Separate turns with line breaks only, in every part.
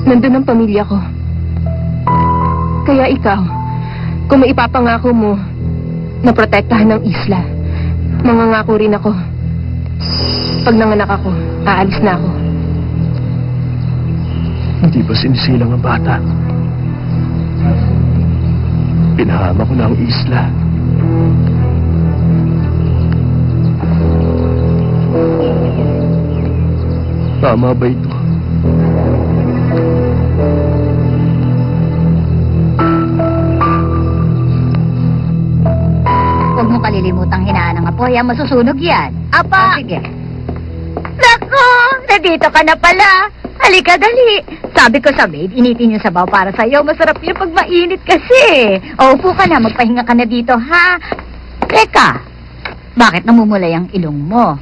Nandun ang pamilya ko. Kaya ikaw, kung maipapangako mo na protektahan ng isla, mangangako rin ako. Pag nanganak ako, aalis na ako.
Hindi ba sinisilang ang bata? Pinahama ko na ang isla. Tama ba ito?
Huwag mo kalilimutang hinaan ng apoy. Masusunog yan.
Apa!
Sige.
Nako! Nandito ka na pala! Halika, dali! Sabi ko sa maid, initin yung sabaw para sa'yo. Masarap yun pag mainit kasi. O, upo ka na. Magpahinga ka na dito, ha?
Teka, bakit namumulay ang ilong mo?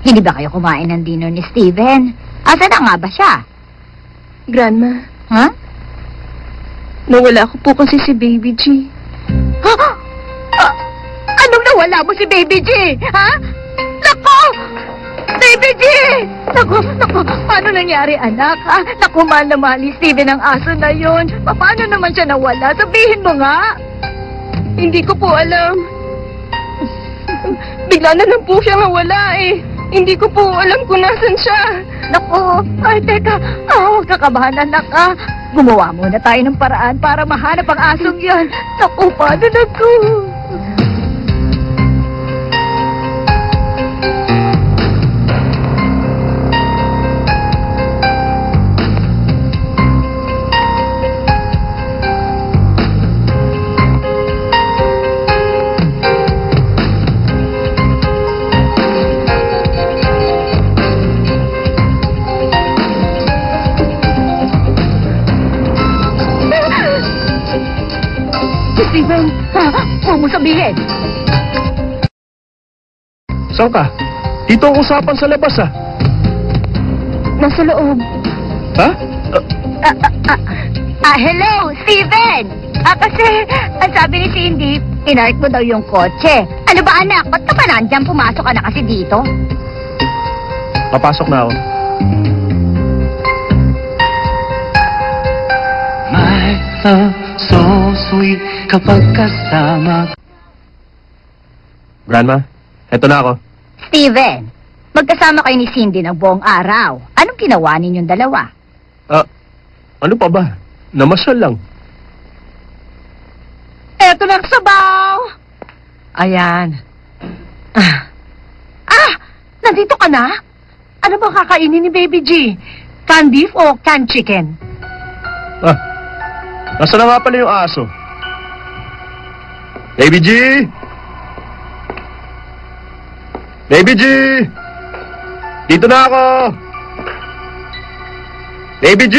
Hindi ba kayo kumain ng dinner ni Steven? Asa na nga ba siya?
Grandma,
Ha?
nawala ko po kasi si Baby G.
Ha? Anong nawala mo si Baby G? Ha? Nako! Baby G! Nako, paano nangyari, anak, ha? Naku, mahal na mahal ni Steven ang aso na yon. Paano naman siya nawala? Sabihin mo nga!
Hindi ko po alam. Bigla na lang po siya nawala eh. Hindi ko po alam kung nasan siya.
Naku, ay teka, huwag ka kabahan, anak, ha? Gumawa muna tayo ng paraan para mahanap ang asong yan. Naku, paano na ko? Steven, huwag mo sabihin.
Saan ka? Dito ang usapan sa labas, ah.
Nasa loob.
Ha?
Hello, Steven! Kasi, ang sabi ni Cindy, pinark mo daw yung kotse. Ano ba, anak? Ba't ka ba nandyan? Pumasok ka na kasi dito?
Papasok na ako.
My love, so sweet kapag kasama.
Grandma, eto na ako.
Steven, magkasama kayo ni Cindy ng buong araw. Anong ginawa ninyong dalawa?
Ano pa ba? Namasyal lang.
Eto na ang sabaw! Ayan. Nandito ka na? Ano ba kakainin ni Baby G? Canned beef o canned chicken?
Nasa na nga pala yung aso? Baby G! Baby G! Dito na ako! Baby G!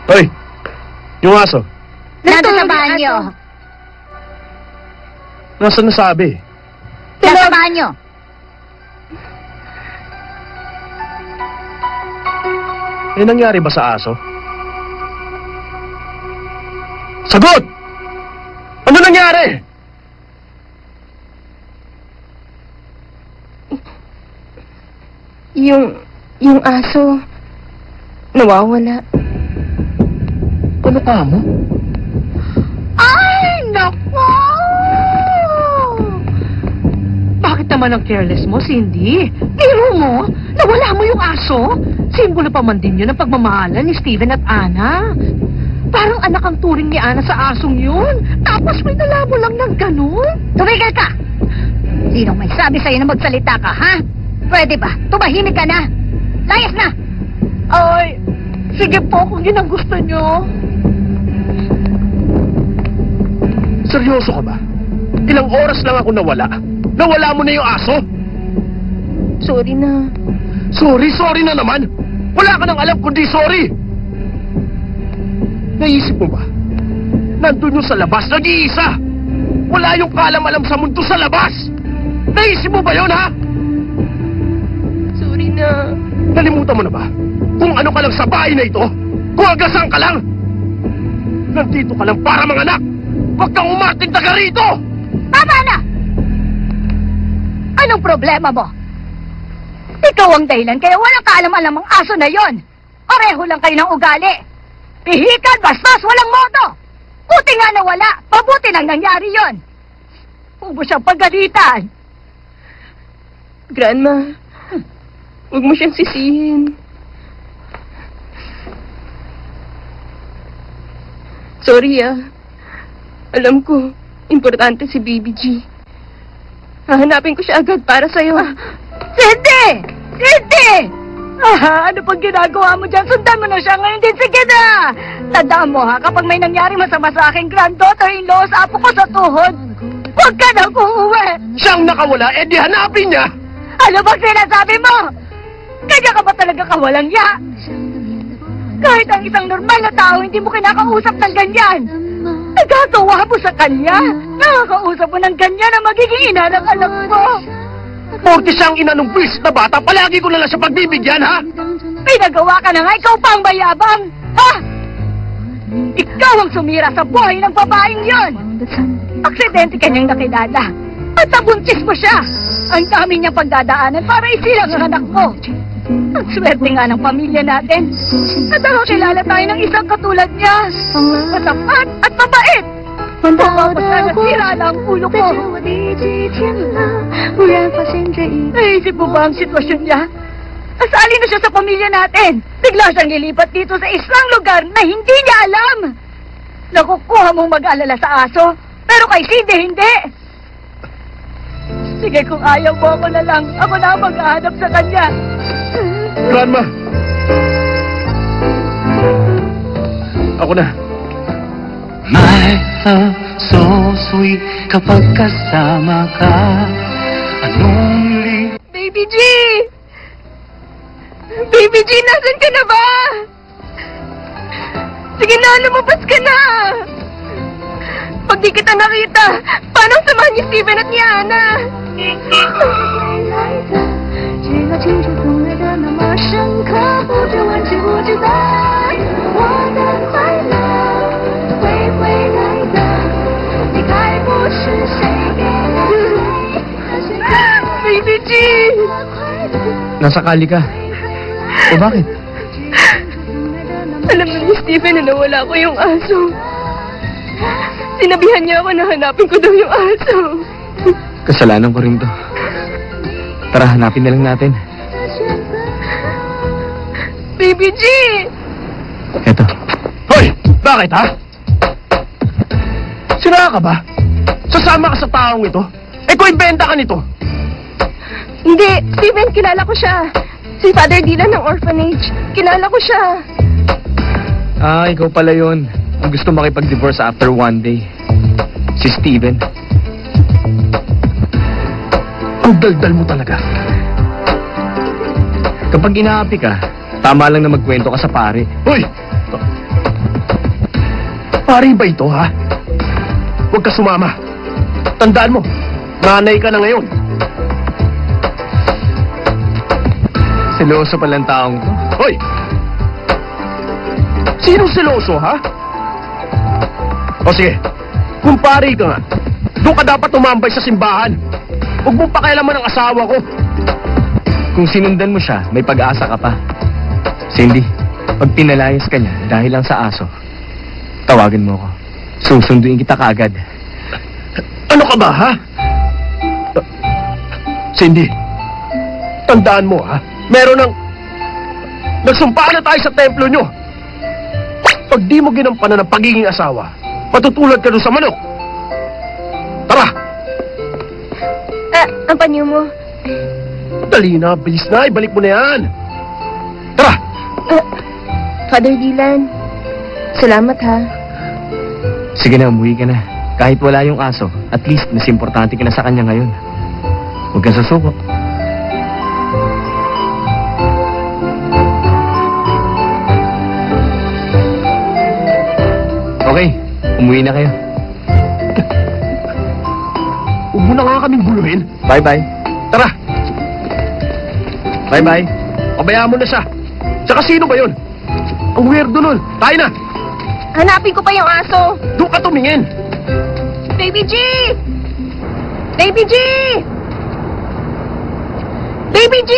Hoy! Yung aso.
Nandun sa banyo.
Nasaan nasabi?
Nasa banyo.
Eh, nangyari ba sa aso? Sagot! Ano nangyari?
Yung aso, nawawala.
Ano ka mo?
Ay, naku! Bakit naman ang careless mo, Cindy? Biro mo, nawala mo yung aso? Simbolo pa man din yun ang pagmamahalan ni Steven at Ana. Parang anak ang turing ni Ana sa asong yun. Tapos may nalabo lang ng ganun.
Tumigil ka! Sinong may sabi sa'yo na magsalita ka, ha? Pwede ba? Tumahimik ka na! Layas na!
Ay, sige po kung yun ang gusto nyo.
Seryoso ka ba? Ilang oras lang ako nawala. Nawala mo na yung aso?
Sorry na.
Sorry na naman! Wala ka nang alam kundi sorry! Naisip mo ba? Nandun yung sa labas, nag-iisa! Wala yung kalam-alam sa mundo sa labas! Naisip mo ba yun, ha?
Sorry na.
Nalimutan mo na ba? Kung ano ka lang sa bahay na ito? Kung agasang ka lang! Nandito ka lang para manganak! Huwag kang umarting taga rito!
Tama na! Anong problema mo? Ikaw ang dahilan kaya walang kaalam-alam ang aso na yon.
Pareho lang kayo ng ugali. Pihikan, bastos, walang modo. Buti nga nawala. Mabuti nang nangyari yon. Huwag mo siyang pagalitan.
Grandma, huwag mo siyang sisihin. Sorry Alam ko, importante si Baby G. Hahanapin ko siya agad para sa'yo.
Cindy! Cindy! Ano pang ginagawa mo dyan? Sundan mo na siya ngayon din. Sige na! Tandaan mo ha, kapag may nangyari masama sa aking granddaughter-in-law sa apo ko sa tuhod, huwag ka na uuwi!
Siyang nakawala, di hanapin niya!
Ano bang sinasabi mo? Kanya ka ba talaga kawalang ya? Kahit ang isang normal na tao, hindi mo kinakausap ng ganyan. Nagagawa mo sa kanya. Nakakausap mo ng ganyan na magiging ina ng anak mo.
Porti siyang ina ng buwisit na bata, palagi ko na lang siya pagbibigyan, ha?
Pinagawa ka na nga, ikaw pa ang mayabang. Ha? Ikaw ang sumira sa buhay ng babaeng yon. Aksidente kanyang nakilala. At nabuntis mo siya. Ang dami niyang pagdadaanan para isilang ang anak mo. Ang swerte nga ng pamilya natin. At kilala tayo ng isang katulad niya. Matapat at mabait. Tapos na nasira na ang ulo ko. Naisip mo ba ang sitwasyon niya? Asali na siya sa pamilya natin. Bigla siyang lilipat dito sa isang lugar na hindi niya alam. Nakukuha mong mag-alala sa aso, pero kay Cindy hindi. Sige, kung ayaw mo ako na lang, ako na ang maghahanap sa kanya.
Grandma! Ako na.
My love, so sweet kapag kasama ka. Anong
Baby G! Baby G, nasan ka na ba? Sige na, lumabas ka na! Pag di kita nakita, paano samahan ni Steven at ni Ana? Baby G!
Nasa kali ka. O bakit?
Alam na ni Steven na nawala ko yung aso. Sinabihan niya ako na hanapin ko daw yung aso.
Kasalanan ko rin to. Tara, hanapin na lang natin.
Baby G!
Eto. Hoy! Bakit, ha? Sira ka ba? Sasama ka sa taong ito? Kung ibenta ka nito?
Hindi, Steven, kilala ko siya. Si Father Dylan ng orphanage. Kilala ko siya.
Ikaw pala yun. Ang gusto makipag-divorce after one day. Si Steven. Ang daldal mo talaga. Kapag inaapi ka, tama lang na magkwento ka sa pare. Hoy! Pare ba ito, ha? Huwag ka sumama. Tandaan mo, nanay ka na ngayon. Seloso palang taong to. Hoy! Sinong seloso, ha? O sige, kung pare ka nga, doon ka dapat tumambay sa simbahan. Huwag mong pakialaman ang asawa ko. Kung sinundan mo siya, may pag-asa ka pa. Cindy, pag pinalayas ka niya dahil lang sa aso, tawagan mo ako. Susunduin kita kaagad. Ano ka ba, ha? Cindy, tandaan mo, ha? Meron ng... Nagsumpa na tayo sa templo nyo. Pag di mo ginampanan ng pagiging asawa, matutulad ka doon sa manok. Tara!
Ang panyo mo.
Dali na, bilis na, ibalik mo na yan. Tara!
Father Dylan, salamat ha.
Sige na, umuwi ka na. Kahit wala yung aso, at least mas importante ka na sa kanya ngayon. Huwag kang susuko. Okay, umuwi na kayo. Huwag mo na nga kaming guluhin. Bye-bye. Tara! Bye-bye. Pabayaan mo na siya. Tsaka sino ba yun? Ang weirdo nun. Tayo na!
Hanapin ko pa yung aso.
Doon ka tumingin.
Baby G! Baby G! Baby G!